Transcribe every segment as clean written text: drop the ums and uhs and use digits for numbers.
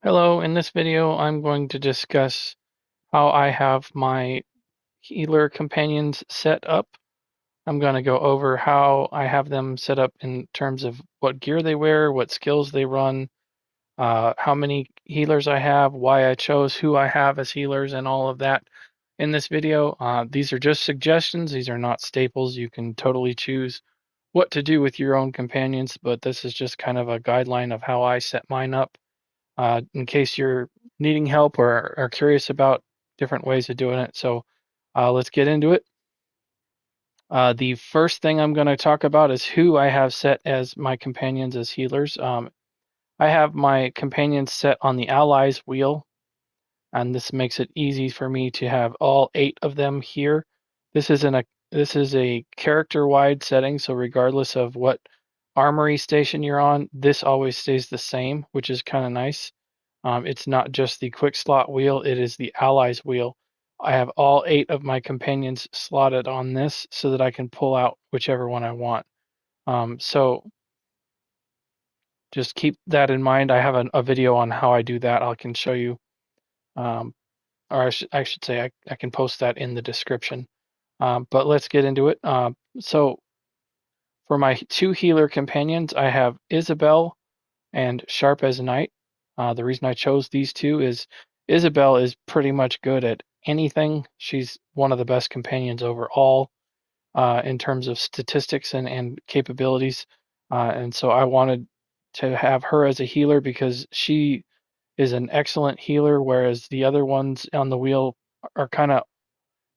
Hello, in this video I'm going to discuss how I have my healer companions set up. I'm going to go over how I have them set up in terms of what gear they wear, what skills they run, how many healers I have, why I chose who I have as healers, and all of that in this video. These are just suggestions. These are not staples. You can totally choose what to do with your own companions, but this is just kind of a guideline of how I set mine up in case you're needing help or are curious about different ways of doing it. So let's get into it. The first thing I'm going to talk about is who I have set as my companions as healers. I have my companions set on the allies wheel, and this makes it easy for me to have all 8 of them here. This is a character-wide setting, so regardless of what armory station you're on, this always stays the same, which is kind of nice. It's not just the quick slot wheel, it is the allies wheel. I have all 8 of my companions slotted on this so that I can pull out whichever one I want. So just keep that in mind. I have a video on how I do that. I can show you, um, or I should say I can post that in the description. But let's get into it. So for my 2 healer companions, I have Isobel and Sharp as Knight. The reason I chose these two is Isobel is pretty much good at anything. She's one of the best companions overall in terms of statistics and capabilities. And so I wanted to have her as a healer because she is an excellent healer, whereas the other ones on the wheel are kind of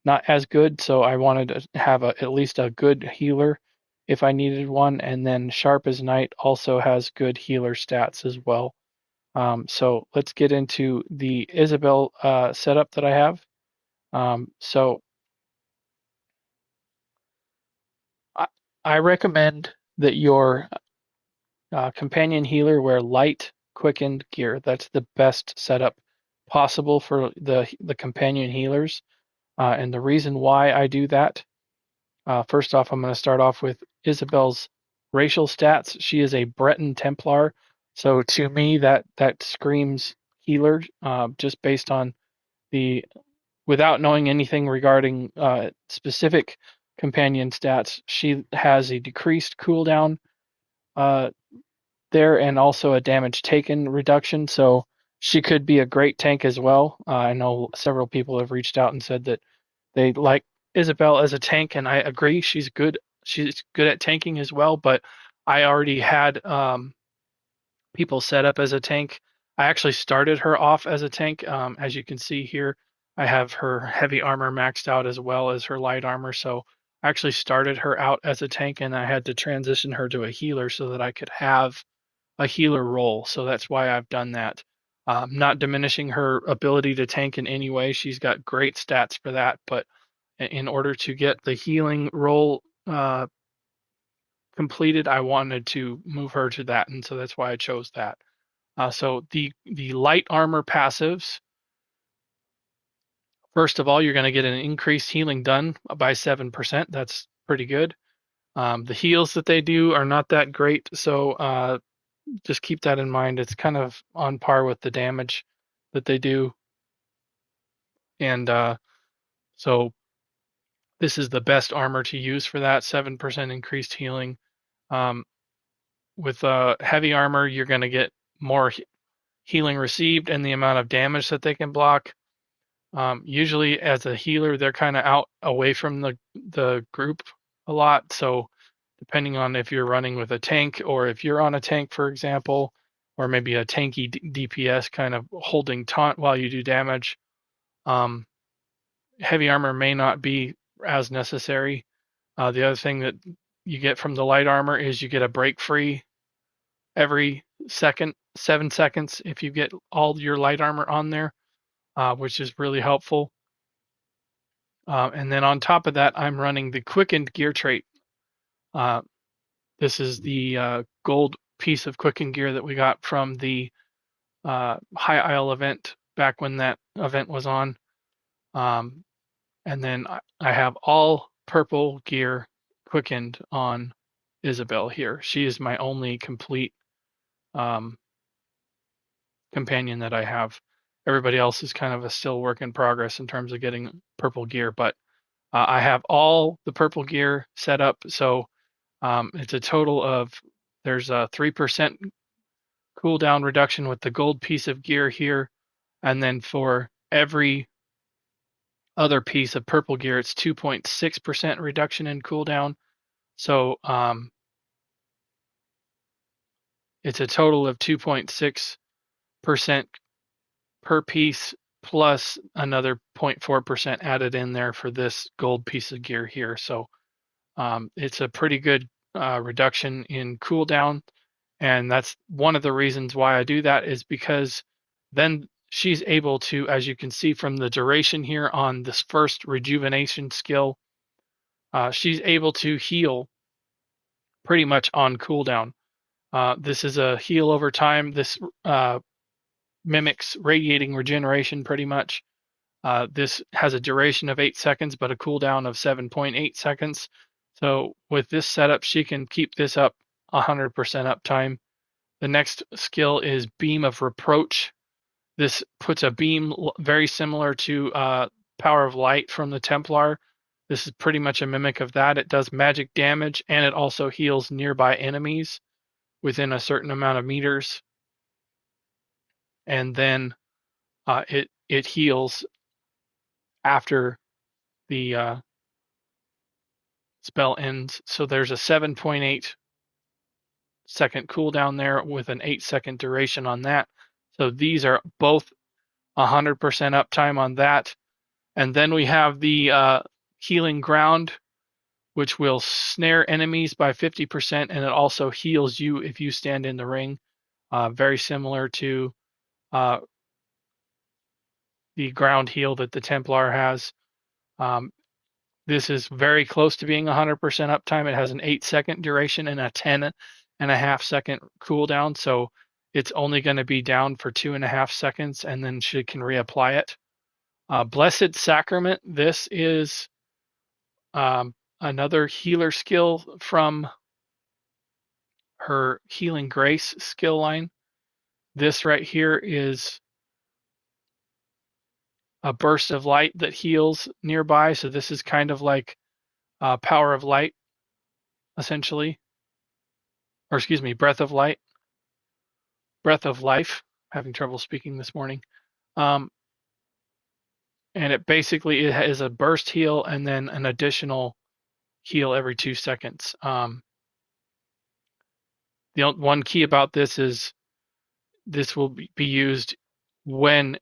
not as good. So I wanted to have at least a good healer if I needed one. And then Sharp as Knight also has good healer stats as well. So let's get into the Isobel setup that I have. So I, I recommend that your companion healer wear light, quickened gear. That's the best setup possible for the companion healers. And the reason why I do that, first off, I'm going to start off with Isobel's racial stats. She is a Breton Templar, so to me that screams healer, just based on the without knowing anything regarding specific companion stats. She has a decreased cooldown uh, there and also a damage taken reduction. So she could be a great tank as well. I know several people have reached out and said that they like Isobel as a tank, and I agree. She's good. She's good at tanking as well. But I already had people set up as a tank. I actually started her off as a tank. As you can see here, I have her heavy armor maxed out as well as her light armor. So I actually started her out as a tank, and I had to transition her to a healer so that I could have a healer role. So that's why I've done that. Not diminishing her ability to tank in any way. She's got great stats for that. But in order to get the healing role completed, I wanted to move her to that. And so that's why I chose that. So the light armor passives, first of all, you're going to get an increased healing done by 7%. That's pretty good. The heals that they do are not that great, so just keep that in mind. It's kind of on par with the damage that they do, and so this is the best armor to use for that 7% increased healing. Um, with heavy armor, you're going to get more healing received and the amount of damage that they can block. Usually, as a healer, they're kind of out away from the group a lot. So, depending on if you're running with a tank or if you're on a tank, for example, or maybe a tanky DPS kind of holding taunt while you do damage, um, heavy armor may not be as necessary. The other thing that you get from the light armor is you get a break free every second, 7 seconds, if you get all your light armor on there, which is really helpful. And then on top of that, I'm running the Quickened gear trait. Uh, this is the gold piece of Quickened gear that we got from the High Isle event back when that event was on. Um, and then I have all purple gear Quickened on Isobel here. She is my only complete companion that I have. Everybody else is kind of a still work in progress in terms of getting purple gear, but I have all the purple gear set up, so it's a total of there's a 3% cooldown reduction with the gold piece of gear here, and then for every other piece of purple gear, it's 2.6% reduction in cooldown. So it's a total of 2.6% per piece plus another 0.4% added in there for this gold piece of gear here. So it's a pretty good reduction in cooldown. And that's one of the reasons why I do that is because then she's able to, as you can see from the duration here on this first rejuvenation skill, she's able to heal pretty much on cooldown. This is a heal over time. This mimics radiating regeneration pretty much. This has a duration of 8 seconds, but a cooldown of 7.8 seconds. So with this setup, she can keep this up 100% uptime. The next skill is Beam of Reproach. This puts a beam very similar to Power of Light from the Templar. This is pretty much a mimic of that. It does magic damage and it also heals nearby enemies within a certain amount of meters. And then it heals after the spell ends. So there's a 7.8-second cooldown there with an 8-second duration on that. So these are both 100% uptime on that. And then we have the healing ground, which will snare enemies by 50%, and it also heals you if you stand in the ring. Very similar to uh, the ground heal that the Templar has. Um, this is very close to being 100% uptime. It has an 8-second duration and a 10.5-second cooldown, so it's only going to be down for 2.5 seconds, and then she can reapply it. Blessed Sacrament. This is another healer skill from her Healing Grace skill line. This right here is a burst of light that heals nearby. So this is kind of like Power of Light, essentially. Or excuse me, Breath of Light. Breath of Life. Having trouble speaking this morning. Um, and it basically is a burst heal and then an additional heal every 2 seconds. The one key about this is this will be used when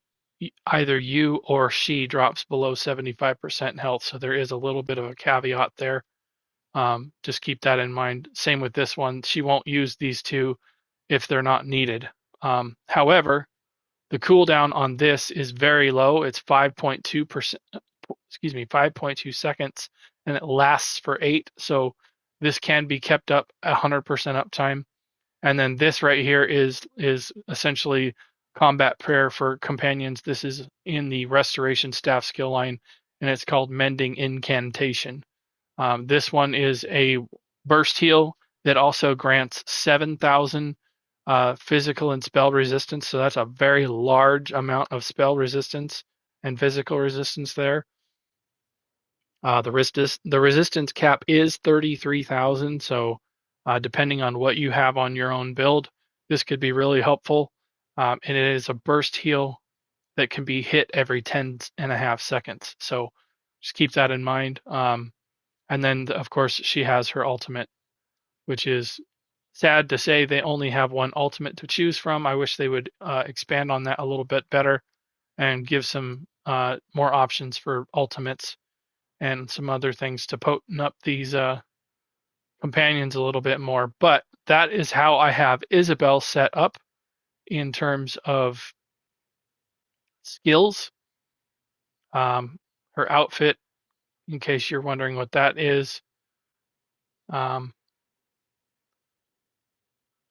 either you or she drops below 75% health. So there is a little bit of a caveat there. Just keep that in mind. Same with this one. She won't use these two if they're not needed. However, the cooldown on this is very low. It's 5.2%, 5.2 seconds, and it lasts for 8. So this can be kept up 100% uptime. And then this right here is essentially combat prayer for companions. This is in the restoration staff skill line, and it's called Mending Incantation. This one is a burst heal that also grants 7,000 physical and spell resistance. So that's a very large amount of spell resistance and physical resistance there. The resistance cap is 33,000. So depending on what you have on your own build, this could be really helpful. And it is a burst heal that can be hit every 10.5 seconds. So just keep that in mind. And then, of course, she has her ultimate, which is sad to say they only have one ultimate to choose from. I wish they would expand on that a little bit better and give some more options for ultimates and some other things to potent up these companions a little bit more. But that is how I have Isobel set up in terms of skills. Her outfit, in case you're wondering what that is, um,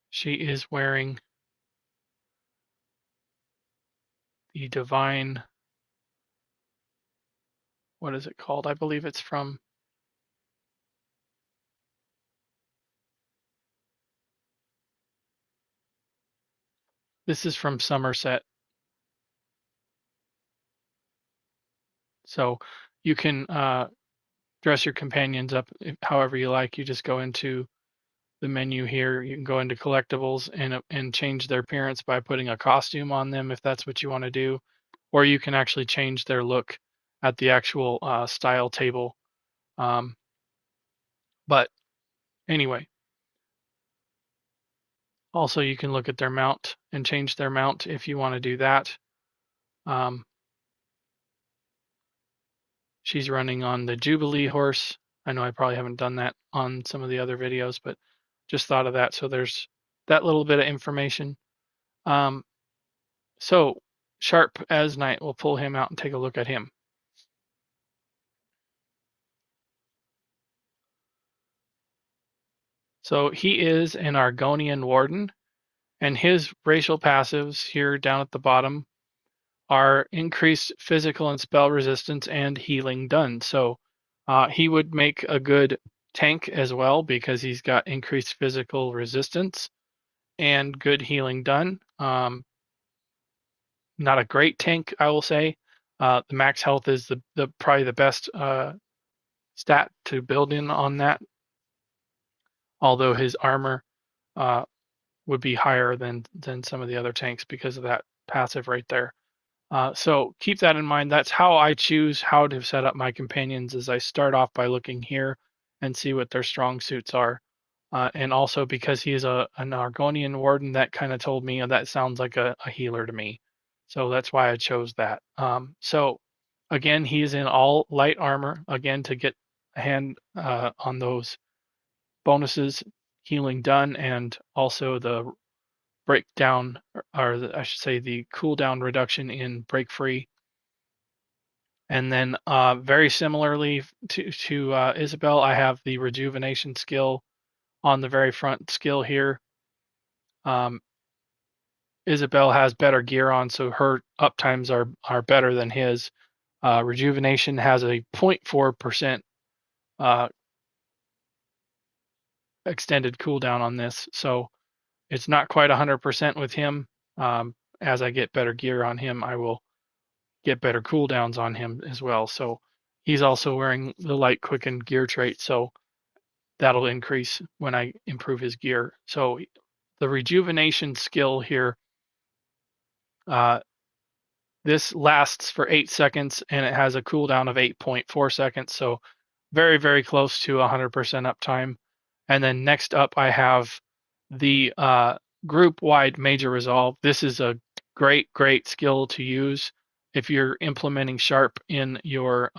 she is wearing the divine, what is it called? I believe it's from This is from Somerset. So you can dress your companions up however you like. You just go into the menu here. You can go into collectibles and change their appearance by putting a costume on them if that's what you want to do, or you can actually change their look at the actual style table. But anyway, also you can look at their mount and change their mount if you want to do that. Um, she's running on the Jubilee horse. I know I probably haven't done that on some of the other videos, but just thought of that. So there's that little bit of information. Um, so Sharp as Knight, we'll pull him out and take a look at him. So he is an Argonian Warden, and his racial passives here down at the bottom are increased physical and spell resistance and healing done. So he would make a good tank as well because he's got increased physical resistance and good healing done. Not a great tank, I will say. The max health is the probably the best stat to build in on that. Although his armor uh, would be higher than some of the other tanks because of that passive right there. So keep that in mind. That's how I choose how to set up my companions. Is I start off by looking here and see what their strong suits are. And also because he is an Argonian Warden, that kind of told me that sounds like a healer to me. So that's why I chose that. So again, he is in all light armor, again, to get a hand on those bonuses, healing done, and also the breakdown, or I should say the cooldown reduction in break free. And then very similarly to Isobel, I have the rejuvenation skill on the very front skill here. Isobel has better gear on, so her uptimes are better than his. Rejuvenation has a 0.4% extended cooldown on this, so it's not quite 100% with him. As I get better gear on him, I will get better cooldowns on him as well. So he's also wearing the light quickened gear trait, so that'll increase when I improve his gear. So the rejuvenation skill here, uh, this lasts for 8 seconds and it has a cooldown of 8.4 seconds. So very, very close to 100% uptime. And then next up, I have the group-wide major resolve. This is a great, great skill to use if you're implementing Sharp in your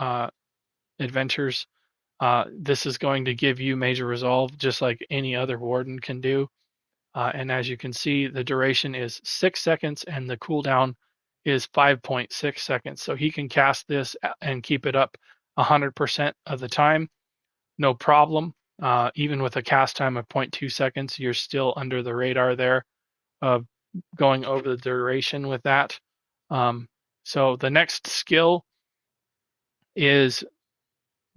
adventures. This is going to give you major resolve just like any other warden can do. And as you can see, the duration is 6 seconds and the cooldown is 5.6 seconds. So he can cast this and keep it up 100% of the time, no problem. Even with a cast time of 0.2 seconds, you're still under the radar there of going over the duration with that. So the next skill is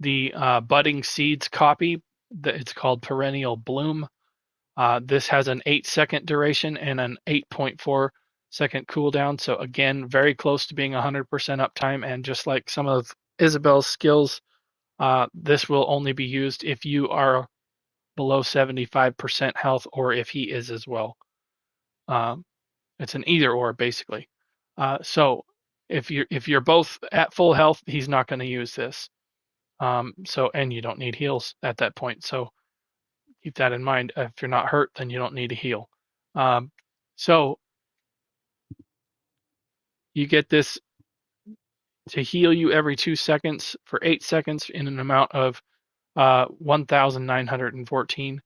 the budding seeds copy. It's called Perennial Bloom. This has an 8-second duration and an 8.4-second cooldown. So again, very close to being 100% uptime. And just like some of Isobel's skills, this will only be used if you are below 75% health or if he is as well. It's an either or basically. So if you're both at full health, he's not going to use this. And you don't need heals at that point. So keep that in mind. If you're not hurt, then you don't need a heal. So you get this to heal you every 2 seconds for 8 seconds in an amount of 1,914.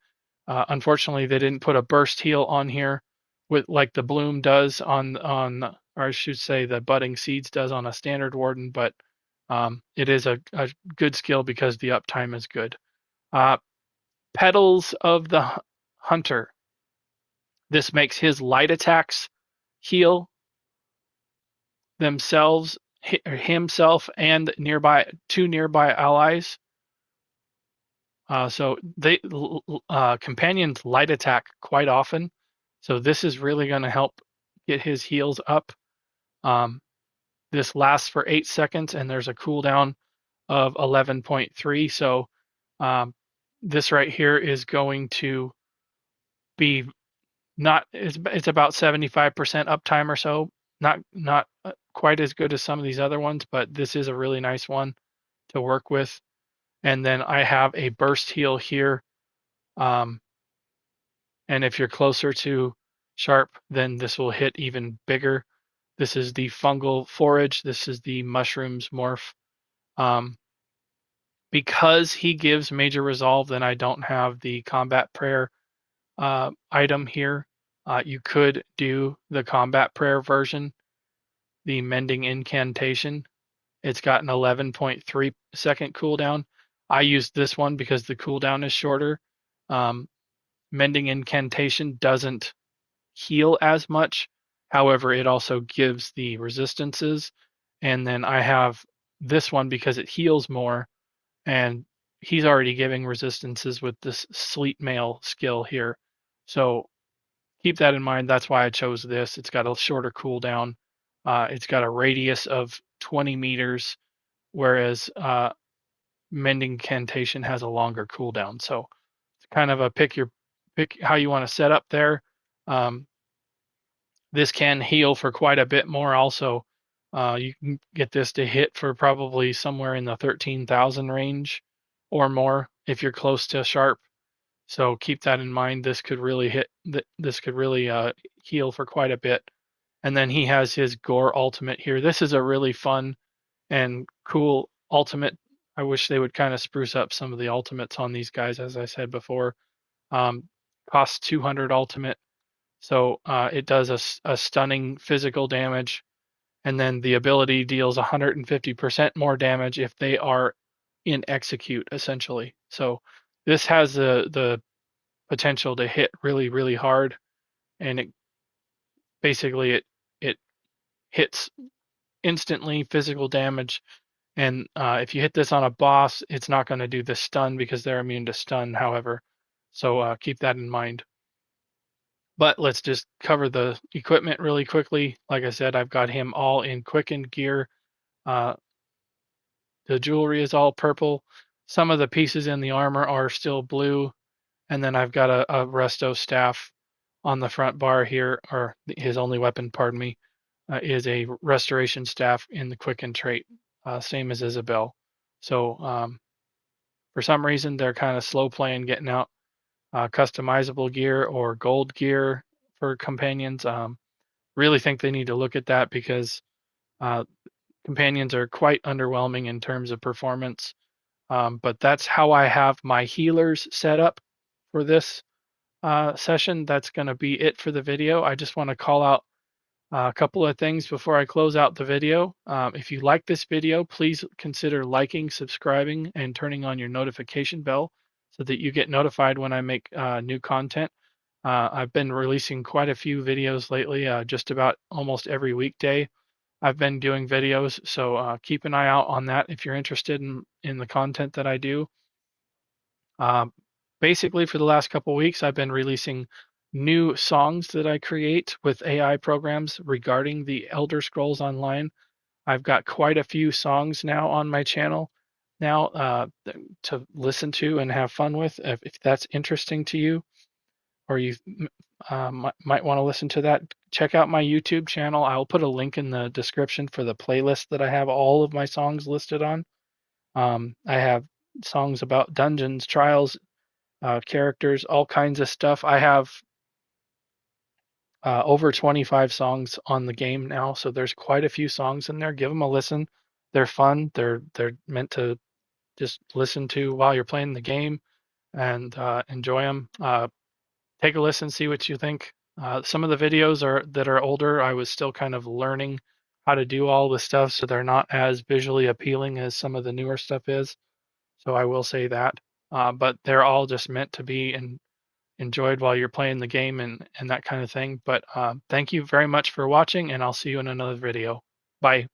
Unfortunately, they didn't put a burst heal on here with like the bloom does on, or I should say the budding seeds does on a standard warden, but it is a good skill because the uptime is good. Petals of the Hunter. This makes his light attacks heal themselves, himself, and two nearby allies. So they companions light attack quite often. So this is really going to help get his heals up. This lasts for 8 seconds, and there's a cooldown of 11.3. So this right here is going to be not it's about 75% uptime or so. Not quite as good as some of these other ones, but this is a really nice one to work with. And then I have a burst heal here. And if you're closer to sharp, then this will hit even bigger. This is the fungal forage. This is the mushrooms morph. Because he gives major resolve, then I don't have the combat prayer item here. You could do the combat prayer version, the mending incantation. It's got an 11.3 second cooldown. I used this one because the cooldown is shorter. Mending incantation doesn't heal as much. However, it also gives the resistances. And then I have this one because it heals more. And he's already giving resistances with this sleet mail skill here. So keep that in mind. That's why I chose this. It's got a shorter cooldown. It's got a radius of 20 meters, whereas Mending Incantation has a longer cooldown. So it's kind of a pick how you want to set up there. Um, this can heal for quite a bit more. Also, you can get this to hit for probably somewhere in the 13,000 range or more if you're close to sharp. So keep that in mind. This could really heal for quite a bit. And then he has his Gore ultimate here. This is a really fun and cool ultimate. I wish they would kind of spruce up some of the ultimates on these guys, as I said before. Costs 200 ultimate, so it does a stunning physical damage, and then the ability deals 150% more damage if they are in execute, essentially. So this has the potential to hit really, really hard, and it hits instantly physical damage. And if you hit this on a boss, it's not going to do the stun because they're immune to stun, however. So keep that in mind. But let's just cover the equipment really quickly. Like I said, I've got him all in Quickened gear. Uh, the jewelry is all purple. Some of the pieces in the armor are still blue. And then I've got a resto staff on the front bar here, or his only weapon, pardon me, is a restoration staff in the Quickened trait, same as Isobel. So for some reason, they're kind of slow playing getting out customizable gear or gold gear for companions. Really think they need to look at that because uh, companions are quite underwhelming in terms of performance. But that's how I have my healers set up for this session. That's going to be it for the video. I just want to call out a couple of things before I close out the video. If you like this video, please consider liking, subscribing, and turning on your notification bell so that you get notified when I make new content. I've been releasing quite a few videos lately, just about almost every weekday. I've been doing videos, so keep an eye out on that if you're interested in the content that I do. Um, Basically, for the last couple weeks, I've been releasing new songs that I create with AI programs regarding the Elder Scrolls Online. I've got quite a few songs now on my channel now to listen to and have fun with. If that's interesting to you, or you might want to listen to that, check out my YouTube channel. I'll put a link in the description for the playlist that I have all of my songs listed on. I have songs about dungeons, trials, characters, all kinds of stuff. I have over 25 songs on the game now, so there's quite a few songs in there. Give them a listen. They're fun. They're meant to just listen to while you're playing the game and enjoy them. Take a listen, see what you think. Some of the videos that are older, I was still kind of learning how to do all the stuff, so they're not as visually appealing as some of the newer stuff is. So I will say that. But they're all just meant to be enjoyed while you're playing the game and that kind of thing. But thank you very much for watching, and I'll see you in another video. Bye.